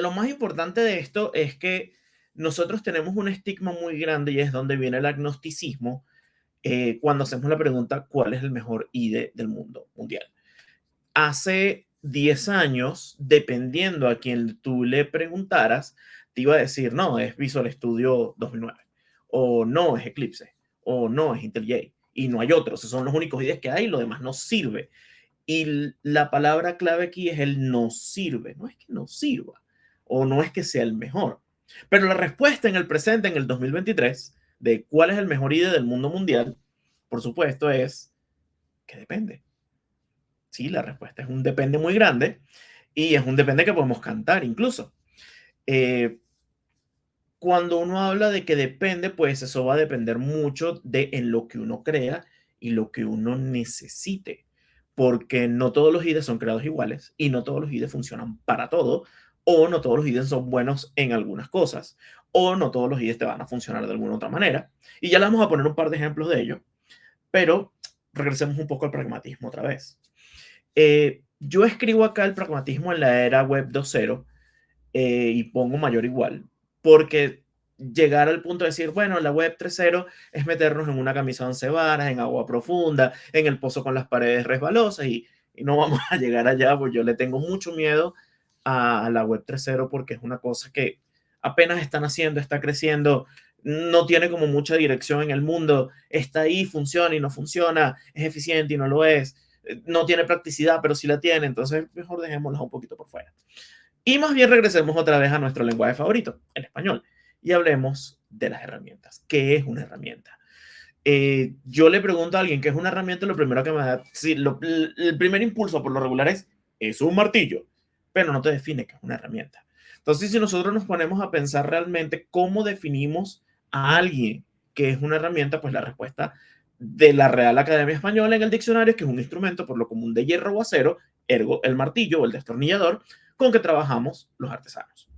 lo más importante de esto es que nosotros tenemos un estigma muy grande y es donde viene el agnosticismo cuando hacemos la pregunta, ¿cuál es el mejor IDE del mundo mundial? Hace 10 años, dependiendo a quien tú le preguntaras, te iba a decir, no, es Visual Studio 2009, o no, es Eclipse, o no, es IntelliJ, y no hay otros, esos son los únicos IDEs que hay, lo demás no sirve. Y la palabra clave aquí es el no sirve, no es que no sirva, o no es que sea el mejor. Pero la respuesta en el presente, en el 2023, de cuál es el mejor IDE del mundo mundial, por supuesto, es que depende. Sí, la respuesta es un depende muy grande y es un depende que podemos cantar incluso. Eh, Cuando uno habla de que depende, pues eso va a depender mucho de en lo que uno crea y lo que uno necesite, porque no todos los IDEs son creados iguales y no todos los IDEs funcionan para todo, o no todos los IDEs son buenos en algunas cosas, o no todos los IDEs te van a funcionar de alguna otra manera. Y ya le vamos a poner un par de ejemplos de ello, pero regresemos un poco al pragmatismo otra vez. Yo escribo acá el pragmatismo en la era web 2.0 y pongo mayor igual, porque llegar al punto de decir, bueno, la web 3.0 es meternos en una camisa de 11 varas, en agua profunda, en el pozo con las paredes resbalosas y no vamos a llegar allá, pues yo le tengo mucho miedo a la web 3.0 porque es una cosa que apenas están haciendo, está creciendo, no tiene como mucha dirección en el mundo, está ahí, funciona y no funciona, es eficiente y no lo es, no tiene practicidad, pero sí la tiene, entonces mejor dejémosla un poquito por fuera. Y más bien regresemos otra vez a nuestro lenguaje favorito, el español, y hablemos de las herramientas. ¿Qué es una herramienta? Yo le pregunto a alguien qué es una herramienta, lo primero que me da, sí, el primer impulso por lo regular es un martillo, pero no te define qué es una herramienta. Entonces, si nosotros nos ponemos a pensar realmente cómo definimos a alguien que es una herramienta, pues la respuesta de la Real Academia Española en el diccionario es que es un instrumento por lo común de hierro o acero, ergo el martillo o el destornillador, con que trabajamos los artesanos.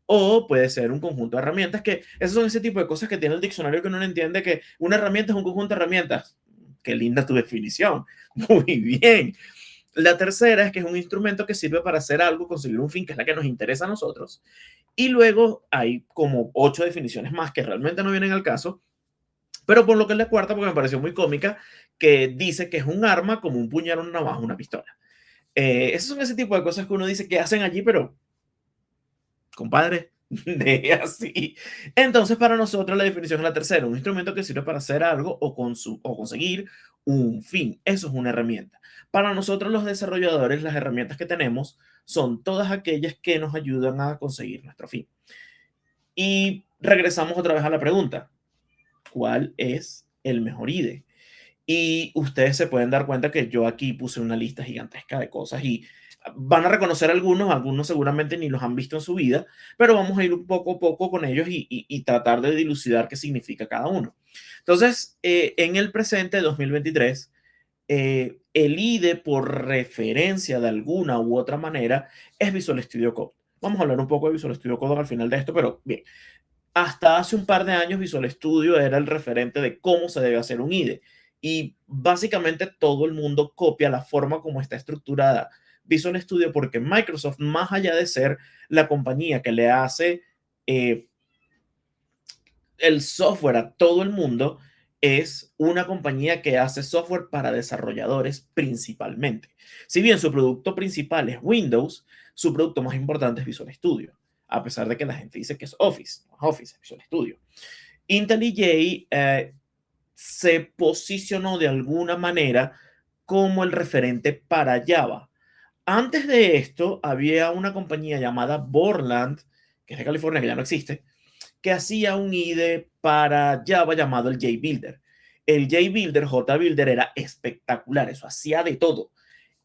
O puede ser un conjunto de herramientas que, esos son ese tipo de cosas que tiene el diccionario que uno no entiende que una herramienta es un conjunto de herramientas. Qué linda tu definición. Muy bien. La tercera es que es un instrumento que sirve para hacer algo, conseguir un fin, que es la que nos interesa a nosotros. Y luego hay como 8 definiciones más que realmente no vienen al caso, pero por lo que es la cuarta, porque me pareció muy cómica, que dice que es un arma como un puñal, una navaja, una pistola. Esos son ese tipo de cosas que uno dice que hacen allí, pero compadre, de así. Entonces, para nosotros la definición es la tercera, un instrumento que sirve para hacer algo o conseguir un fin. Eso es una herramienta. Para nosotros los desarrolladores, las herramientas que tenemos son todas aquellas que nos ayudan a conseguir nuestro fin. Y regresamos otra vez a la pregunta, ¿cuál es el mejor IDE? Y ustedes se pueden dar cuenta que yo aquí puse una lista gigantesca de cosas y van a reconocer algunos seguramente ni los han visto en su vida, pero vamos a ir un poco a poco con ellos y tratar de dilucidar qué significa cada uno. Entonces, en el presente 2023, el IDE por referencia de alguna u otra manera es Visual Studio Code. Vamos a hablar un poco de Visual Studio Code al final de esto, pero bien, hasta hace un par de años Visual Studio era el referente de cómo se debe hacer un IDE y básicamente todo el mundo copia la forma como está estructurada Visual Studio porque Microsoft, más allá de ser la compañía que le hace el software a todo el mundo, es una compañía que hace software para desarrolladores principalmente. Si bien su producto principal es Windows, su producto más importante es Visual Studio, a pesar de que la gente dice que es Office, no es Office, es Visual Studio. IntelliJ se posicionó de alguna manera como el referente para Java. Antes de esto, había una compañía llamada Borland, que es de California, que ya no existe, que hacía un IDE para Java llamado el JBuilder. El JBuilder, JBuilder, era espectacular, eso hacía de todo.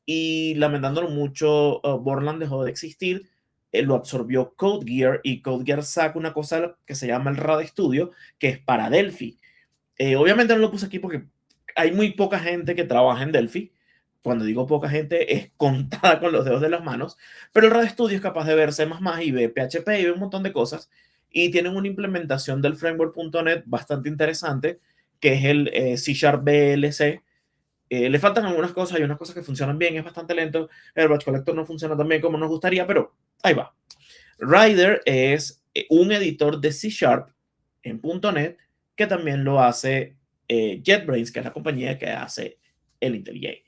Y lamentándolo mucho, Borland dejó de existir, lo absorbió CodeGear y CodeGear saca una cosa que se llama el RAD Studio, que es para Delphi. Obviamente no lo puse aquí porque hay muy poca gente que trabaja en Delphi. Cuando digo poca gente es contada con los dedos de las manos, pero el RAD Studio es capaz de ver C++ y ve PHP y ve un montón de cosas y tienen una implementación del framework.NET bastante interesante que es el C Sharp VLC. Le faltan algunas cosas, hay unas cosas que funcionan bien, es bastante lento, el batch collector no funciona tan bien como nos gustaría, pero ahí va. Rider es un editor de C Sharp en .NET que también lo hace JetBrains, que es la compañía que hace el IntelliJ.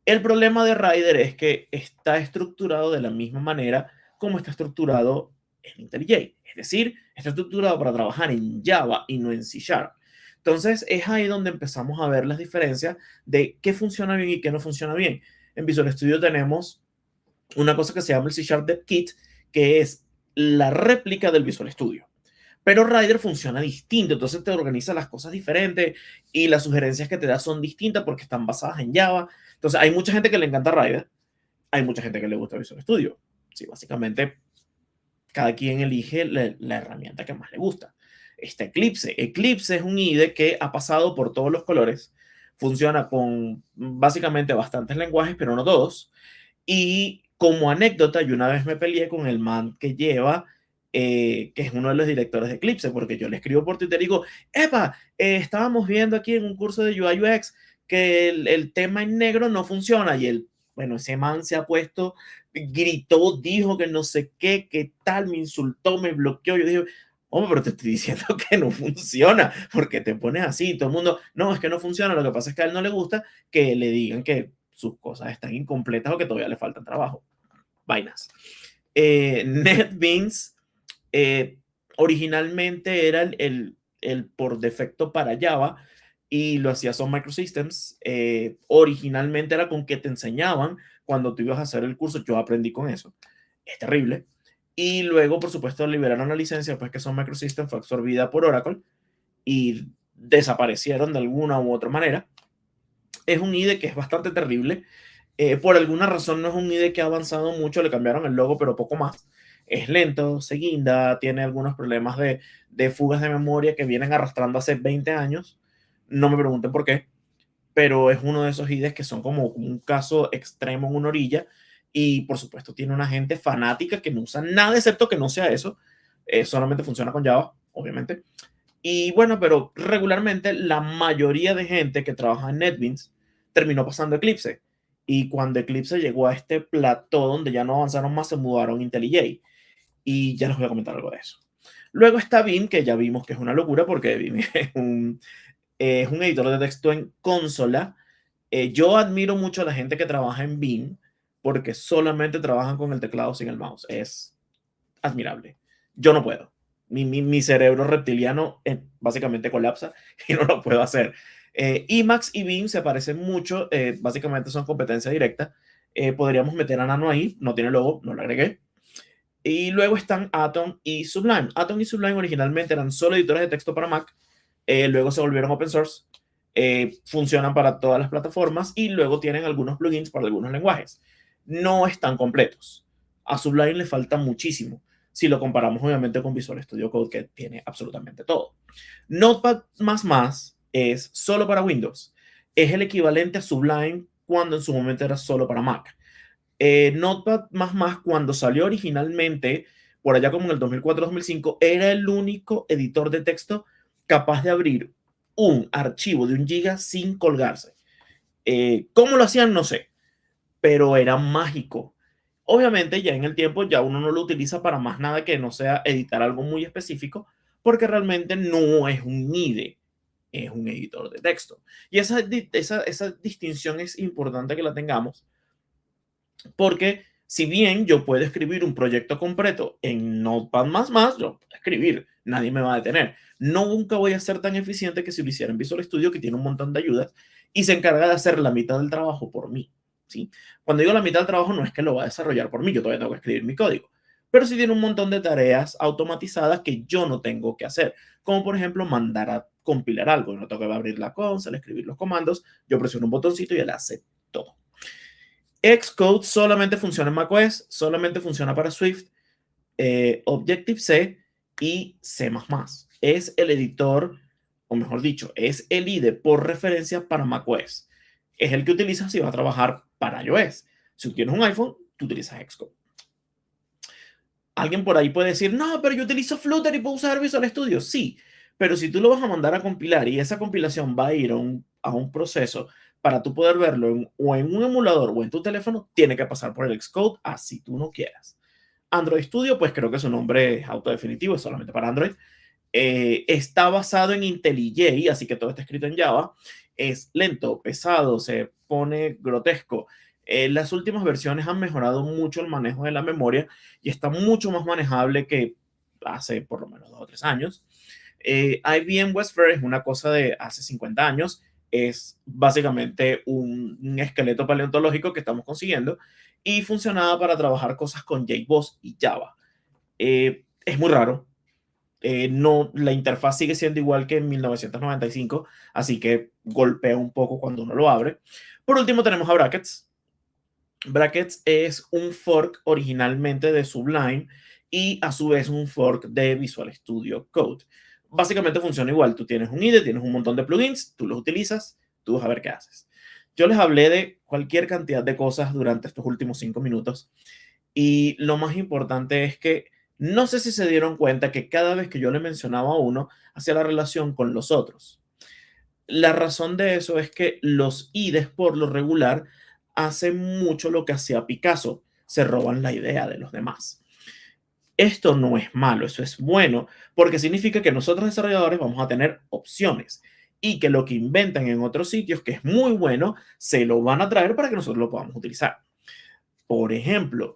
El problema de Rider es que está estructurado de la misma manera como está estructurado el IntelliJ. Es decir, está estructurado para trabajar en Java y no en C Sharp. Entonces, es ahí donde empezamos a ver las diferencias de qué funciona bien y qué no funciona bien. En Visual Studio tenemos una cosa que se llama el C Sharp Dev Kit, que es la réplica del Visual Studio. Pero Rider funciona distinto, entonces te organiza las cosas diferentes y las sugerencias que te da son distintas porque están basadas en Java. Entonces hay mucha gente que le encanta Rider, hay mucha gente que le gusta Visual Studio. Sí, básicamente cada quien elige la herramienta que más le gusta. Está Eclipse. Eclipse es un IDE que ha pasado por todos los colores, funciona con básicamente bastantes lenguajes, pero no todos. Y como anécdota, yo una vez me peleé con el man que lleva, que es uno de los directores de Eclipse, porque yo le escribo por Twitter y digo, epa, estábamos viendo aquí en un curso de UI UX que el tema en negro no funciona. Y el, bueno, ese man se ha puesto, gritó, dijo que no sé qué, que tal, me insultó, me bloqueó. Yo dije, hombre, pero te estoy diciendo que no funciona, porque te pones así, todo el mundo, no, es que no funciona, lo que pasa es que a él no le gusta que le digan que sus cosas están incompletas o que todavía le falta trabajo. Vainas. NetBeans originalmente era el por defecto para Java y lo hacía Sun Microsystems. Originalmente era con que te enseñaban cuando tú ibas a hacer el curso. Yo aprendí con eso. Es terrible. Y luego, por supuesto, liberaron la licencia, pues que Sun Microsystems fue absorbida por Oracle y desaparecieron de alguna u otra manera. Es un IDE que es bastante terrible. Por alguna razón no es un IDE que ha avanzado mucho, le cambiaron el logo, pero poco más. Es lento, se guinda, tiene algunos problemas de fugas de memoria que vienen arrastrando hace 20 años. No me pregunten por qué, pero es uno de esos IDEs que son como un caso extremo en una orilla. Y por supuesto tiene una gente fanática que no usa nada excepto que no sea eso. Solamente funciona con Java, obviamente. Y bueno, pero regularmente la mayoría de gente que trabaja en NetBeans terminó pasando Eclipse. Y cuando Eclipse llegó a este plató donde ya no avanzaron más, se mudaron a IntelliJ. Y ya les voy a comentar algo de eso. Luego está Vim, que ya vimos que es una locura porque Vim es un editor de texto en consola. Yo admiro mucho a la gente que trabaja en Vim porque solamente trabajan con el teclado sin el mouse. Es admirable. Yo no puedo. Mi cerebro reptiliano básicamente colapsa y no lo puedo hacer. Emacs y Vim se parecen mucho, básicamente son competencia directa. Podríamos meter a Nano ahí, no tiene logo, no lo agregué. Y luego están Atom y Sublime. Atom y Sublime originalmente eran solo editores de texto para Mac, luego se volvieron open source, funcionan para todas las plataformas y luego tienen algunos plugins para algunos lenguajes. No están completos. A Sublime le falta muchísimo si lo comparamos obviamente con Visual Studio Code, que tiene absolutamente todo. Notepad++ es solo para Windows. Es el equivalente a Sublime cuando en su momento era solo para Mac. Notepad++, cuando salió originalmente, por allá como en el 2004-2005, era el único editor de texto capaz de abrir un archivo de 1 GB sin colgarse. ¿Cómo lo hacían? No sé, pero era mágico. Obviamente ya en el tiempo ya uno no lo utiliza para más nada que no sea editar algo muy específico, porque realmente no es un IDE, es un editor de texto. Y esa distinción es importante que la tengamos, porque si bien yo puedo escribir un proyecto completo en Notepad++, lo puedo escribir, nadie me va a detener. No, nunca voy a ser tan eficiente que si lo hiciera en Visual Studio, que tiene un montón de ayudas y se encarga de hacer la mitad del trabajo por mí. ¿Sí? Cuando digo la mitad del trabajo, no es que lo va a desarrollar por mí, yo todavía tengo que escribir mi código, pero sí tiene un montón de tareas automatizadas que yo no tengo que hacer, como por ejemplo mandar a compilar algo. No tengo que abrir la console, escribir los comandos, yo presiono un botoncito y él hace todo. Xcode solamente funciona en macOS, solamente funciona para Swift, Objective-C y C++. Es el editor, o mejor dicho, es el IDE por referencia para macOS. Es el que utilizas si vas a trabajar para iOS. Si tienes un iPhone, tú utilizas Xcode. Alguien por ahí puede decir, no, pero yo utilizo Flutter y puedo usar Visual Studio. Sí, pero si tú lo vas a mandar a compilar y esa compilación va a ir a un proceso para tú poder verlo o en un emulador o en tu teléfono, tiene que pasar por el Xcode, así tú no quieras. Android Studio, pues creo que su nombre es autodefinitivo, es solamente para Android. Está basado en IntelliJ, así que todo está escrito en Java. Es lento, pesado, se pone grotesco. Las últimas versiones han mejorado mucho el manejo de la memoria y está mucho más manejable que hace por lo menos 2 o 3 años. IBM Westfair es una cosa de hace 50 años. Es básicamente un esqueleto paleontológico que estamos consiguiendo y funcionaba para trabajar cosas con JBoss y Java. Es muy raro, no, la interfaz sigue siendo igual que en 1995, así que golpea un poco cuando uno lo abre. Por último tenemos a Brackets. Brackets es un fork originalmente de Sublime y a su vez un fork de Visual Studio Code. Básicamente funciona igual, tú tienes un IDE, tienes un montón de plugins, tú los utilizas, tú vas a ver qué haces. Yo les hablé de cualquier cantidad de cosas durante estos últimos 5 minutos y lo más importante es que no sé si se dieron cuenta que cada vez que yo le mencionaba a uno, hacía la relación con los otros. La razón de eso es que los IDEs por lo regular hacen mucho lo que hacía Picasso, se roban la idea de los demás. Esto no es malo, eso es bueno, porque significa que nosotros desarrolladores vamos a tener opciones y que lo que inventan en otros sitios, que es muy bueno, se lo van a traer para que nosotros lo podamos utilizar. Por ejemplo,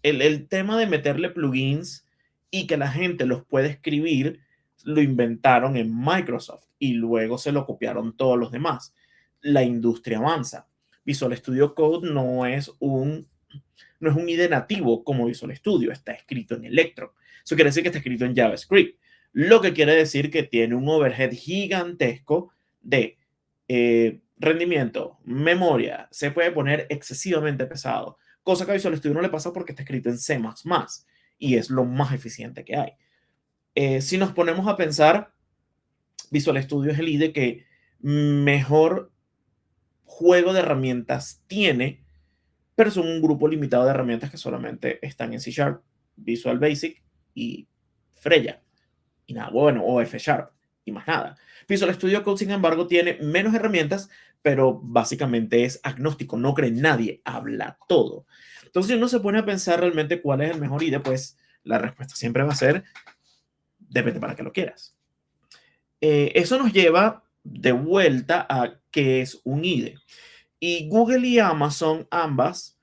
el tema de meterle plugins y que la gente los puede escribir, lo inventaron en Microsoft y luego se lo copiaron todos los demás. La industria avanza. Visual Studio Code no es un IDE nativo como Visual Studio, está escrito en Electron. Eso quiere decir que está escrito en JavaScript, lo que quiere decir que tiene un overhead gigantesco de rendimiento, memoria, se puede poner excesivamente pesado, cosa que a Visual Studio no le pasa porque está escrito en C++ y es lo más eficiente que hay. Si nos ponemos a pensar, Visual Studio es el IDE que mejor juego de herramientas tiene, pero son un grupo limitado de herramientas que solamente están en C Sharp, Visual Basic y Freya. Y nada, bueno, o F Sharp y más nada. Visual Studio Code, sin embargo, tiene menos herramientas, pero básicamente es agnóstico, no cree en nadie, habla todo. Entonces, si uno se pone a pensar realmente cuál es el mejor IDE, pues la respuesta siempre va a ser, depende para qué lo quieras. Eso nos lleva de vuelta a qué es un IDE. Y Google y Amazon, ambas,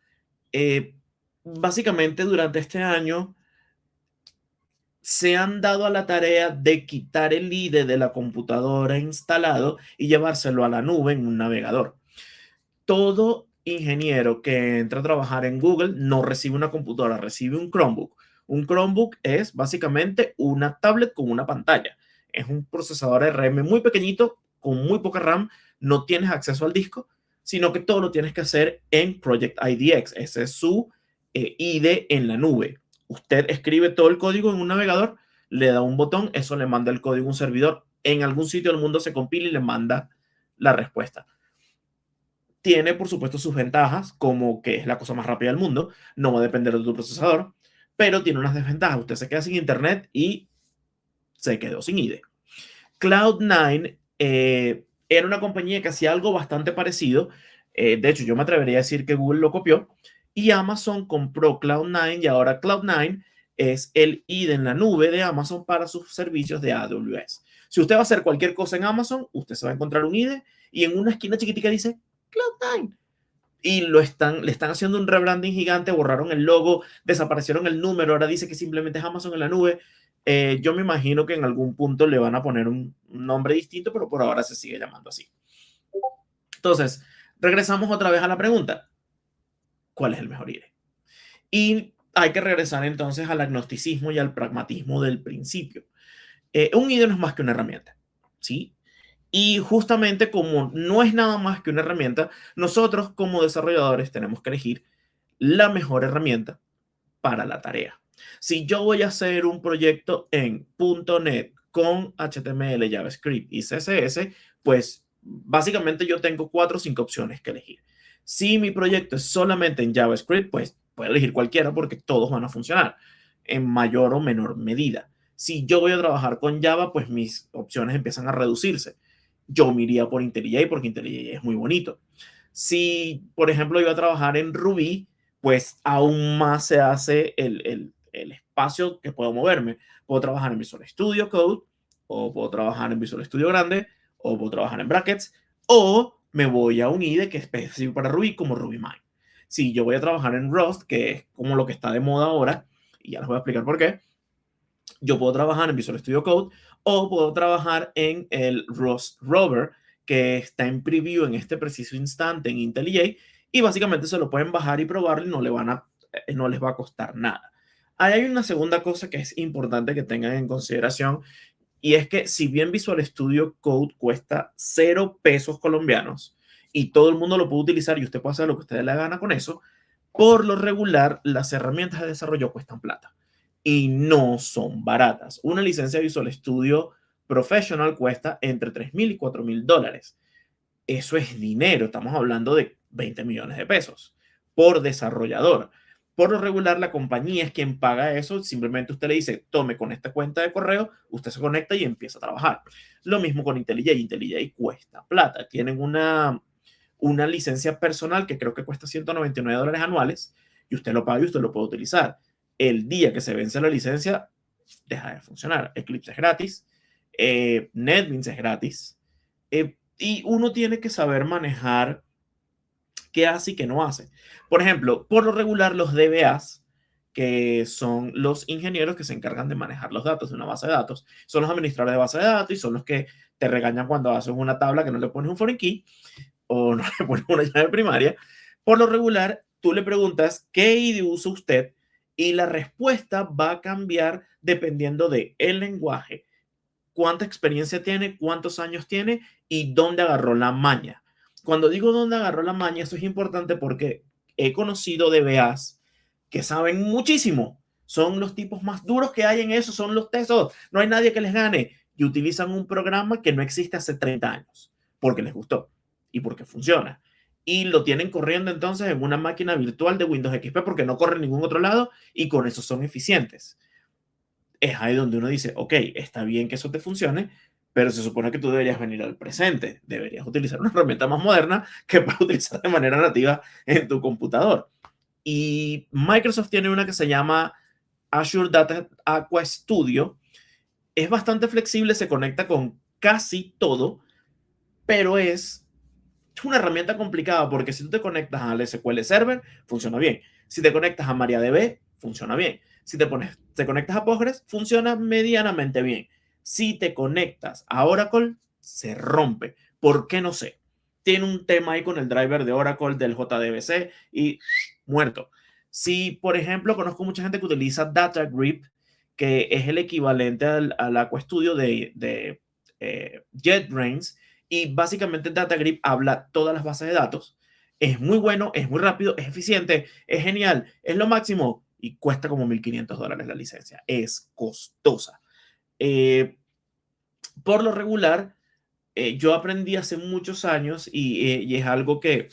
básicamente durante este año se han dado a la tarea de quitar el IDE de la computadora instalado y llevárselo a la nube en un navegador. Todo ingeniero que entra a trabajar en Google no recibe una computadora, recibe un Chromebook. Un Chromebook es básicamente una tablet con una pantalla. Es un procesador RM muy pequeñito, con muy poca RAM, no tienes acceso al disco, sino que todo lo tienes que hacer en Project IDX. Ese es su IDE en la nube. Usted escribe todo el código en un navegador, le da un botón, eso le manda el código a un servidor. En algún sitio del mundo se compila y le manda la respuesta. Tiene, por supuesto, sus ventajas, como que es la cosa más rápida del mundo, no va a depender de tu procesador, pero tiene unas desventajas. Usted se queda sin internet y se quedó sin IDE. Cloud9 era una compañía que hacía algo bastante parecido. De hecho, yo me atrevería a decir que Google lo copió. Y Amazon compró Cloud9 y ahora Cloud9 es el IDE en la nube de Amazon para sus servicios de AWS. Si usted va a hacer cualquier cosa en Amazon, usted se va a encontrar un IDE y en una esquina chiquitica dice Cloud9. Y le están haciendo un rebranding gigante, borraron el logo, desaparecieron el número, ahora dice que simplemente es Amazon en la nube. Yo me imagino que en algún punto le van a poner un nombre distinto, pero por ahora se sigue llamando así. Entonces, regresamos otra vez a la pregunta, ¿cuál es el mejor IDE? Y hay que regresar entonces al agnosticismo y al pragmatismo del principio. Un IDE no es más que una herramienta, ¿sí? Y justamente como no es nada más que una herramienta, nosotros como desarrolladores tenemos que elegir la mejor herramienta para la tarea. Si yo voy a hacer un proyecto en .NET con HTML, JavaScript y CSS, pues básicamente yo tengo 4 o 5 opciones que elegir. Si mi proyecto es solamente en JavaScript, pues puedo elegir cualquiera porque todos van a funcionar en mayor o menor medida. Si yo voy a trabajar con Java, pues mis opciones empiezan a reducirse. Yo me iría por IntelliJ porque IntelliJ es muy bonito. Si, por ejemplo, iba a trabajar en Ruby, pues aún más se hace el espacio que puedo moverme. Puedo trabajar en Visual Studio Code, o puedo trabajar en Visual Studio Grande, o puedo trabajar en Brackets, o me voy a un IDE que es específico para Ruby, como RubyMine. Si yo voy a trabajar en Rust, que es como lo que está de moda ahora, y ya les voy a explicar por qué, yo puedo trabajar en Visual Studio Code o puedo trabajar en el Rust Rover, que está en preview en este preciso instante en IntelliJ, y básicamente se lo pueden bajar y probarlo y no les va a costar nada. Ahí hay una segunda cosa que es importante que tengan en consideración, y es que si bien Visual Studio Code cuesta 0 pesos colombianos y todo el mundo lo puede utilizar y usted puede hacer lo que usted le dé la gana con eso, por lo regular las herramientas de desarrollo cuestan plata y no son baratas. Una licencia de Visual Studio Professional cuesta entre $3,000 y $4,000. Eso es dinero, estamos hablando de 20 millones de pesos por desarrollador. Por lo regular, la compañía es quien paga eso. Simplemente usted le dice, tome con esta cuenta de correo, usted se conecta y empieza a trabajar. Lo mismo con IntelliJ. IntelliJ cuesta plata. Tienen una licencia personal que creo que cuesta $199 anuales y usted lo paga y usted lo puede utilizar. El día que se vence la licencia, deja de funcionar. Eclipse es gratis, NetBeans es gratis, y uno tiene que saber manejar qué hace y qué no hace. Por ejemplo, por lo regular, los DBAs, que son los ingenieros que se encargan de manejar los datos de una base de datos, son los administradores de base de datos y son los que te regañan cuando haces una tabla que no le pones un foreign key o no le pones una llave primaria. Por lo regular, tú le preguntas qué IDE usa usted y la respuesta va a cambiar dependiendo de el lenguaje, cuánta experiencia tiene, cuántos años tiene y dónde agarró la maña. Cuando digo dónde agarró la maña, esto es importante porque he conocido DBAs que saben muchísimo. Son los tipos más duros que hay en eso, son los tesos. No hay nadie que les gane. Y utilizan un programa que no existe hace 30 años porque les gustó y porque funciona. Y lo tienen corriendo entonces en una máquina virtual de Windows XP porque no corre en ningún otro lado y con eso son eficientes. Es ahí donde uno dice, ok, está bien que eso te funcione, pero se supone que tú deberías venir al presente, deberías utilizar una herramienta más moderna que puedes utilizar de manera nativa en tu computador. Y Microsoft tiene una que se llama Azure Data Aqua Studio. Es bastante flexible, se conecta con casi todo, pero es una herramienta complicada porque si tú te conectas al SQL Server, funciona bien. Si te conectas a MariaDB, funciona bien. Si te conectas a Postgres, funciona medianamente bien. Si te conectas a Oracle, se rompe. ¿Por qué? No sé. Tiene un tema ahí con el driver de Oracle, del JDBC y muerto. Si, por ejemplo, conozco mucha gente que utiliza DataGrip, que es el equivalente al Aqua Studio de JetBrains, y básicamente DataGrip habla todas las bases de datos. Es muy bueno, es muy rápido, es eficiente, es genial, es lo máximo y cuesta como $1,500 la licencia. Es costosa. Eh, por lo regular, yo aprendí hace muchos años y es algo que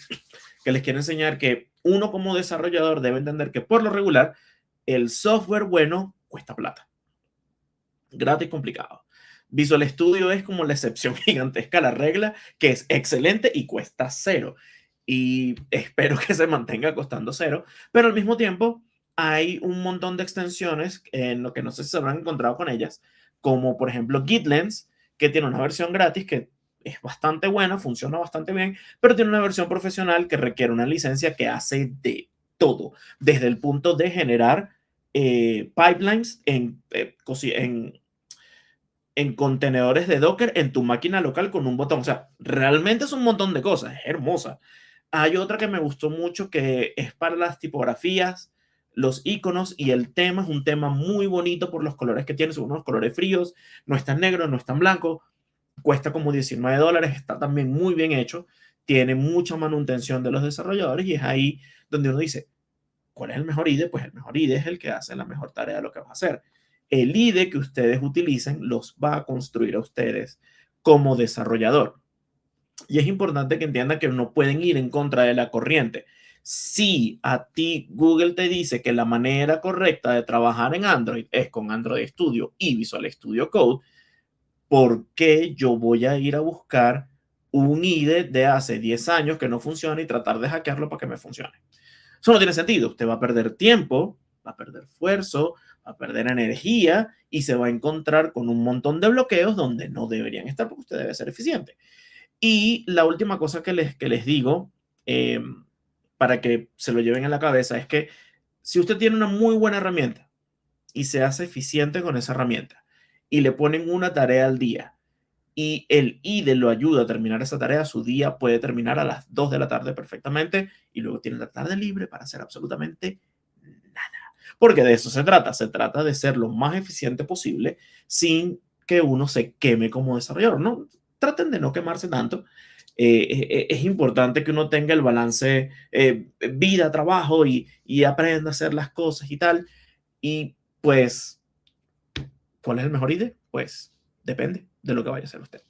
les quiero enseñar, que uno como desarrollador debe entender que por lo regular el software bueno cuesta plata. Gratis complicado. Visual Studio es como la excepción gigantesca a la regla, que es excelente y cuesta cero. Y espero que se mantenga costando cero, pero al mismo tiempo hay un montón de extensiones en lo que no sé si se habrán encontrado con ellas, como por ejemplo GitLens, que tiene una versión gratis que es bastante buena, funciona bastante bien, pero tiene una versión profesional que requiere una licencia que hace de todo, desde el punto de generar pipelines en contenedores de Docker en tu máquina local con un botón. O sea, realmente es un montón de cosas, es hermosa. Hay otra que me gustó mucho que es para las tipografías, los iconos, y el tema es un tema muy bonito por los colores que tiene, son unos colores fríos, no es tan negro, no es tan blanco, cuesta como $19, está también muy bien hecho, tiene mucha manutención de los desarrolladores y es ahí donde uno dice, ¿cuál es el mejor IDE? Pues el mejor IDE es el que hace la mejor tarea de lo que va a hacer. El IDE que ustedes utilicen los va a construir a ustedes como desarrollador. Y es importante que entiendan que no pueden ir en contra de la corriente. Si a ti Google te dice que la manera correcta de trabajar en Android es con Android Studio y Visual Studio Code, ¿por qué yo voy a ir a buscar un IDE de hace 10 años que no funciona y tratar de hackearlo para que me funcione? Eso no tiene sentido. Usted va a perder tiempo, va a perder esfuerzo, va a perder energía y se va a encontrar con un montón de bloqueos donde no deberían estar porque usted debe ser eficiente. Y la última cosa que les digo, eh, para que se lo lleven en la cabeza, es que si usted tiene una muy buena herramienta y se hace eficiente con esa herramienta y le ponen una tarea al día y el IDE lo ayuda a terminar esa tarea, su día puede terminar a las 2 de la tarde perfectamente y luego tiene la tarde libre para hacer absolutamente nada. Porque de eso se trata de ser lo más eficiente posible sin que uno se queme como desarrollador, ¿no? Traten de no quemarse tanto. Es importante que uno tenga el balance vida, trabajo y aprenda a hacer las cosas y tal. Y pues, ¿cuál es el mejor IDE? Pues depende de lo que vaya a hacer usted.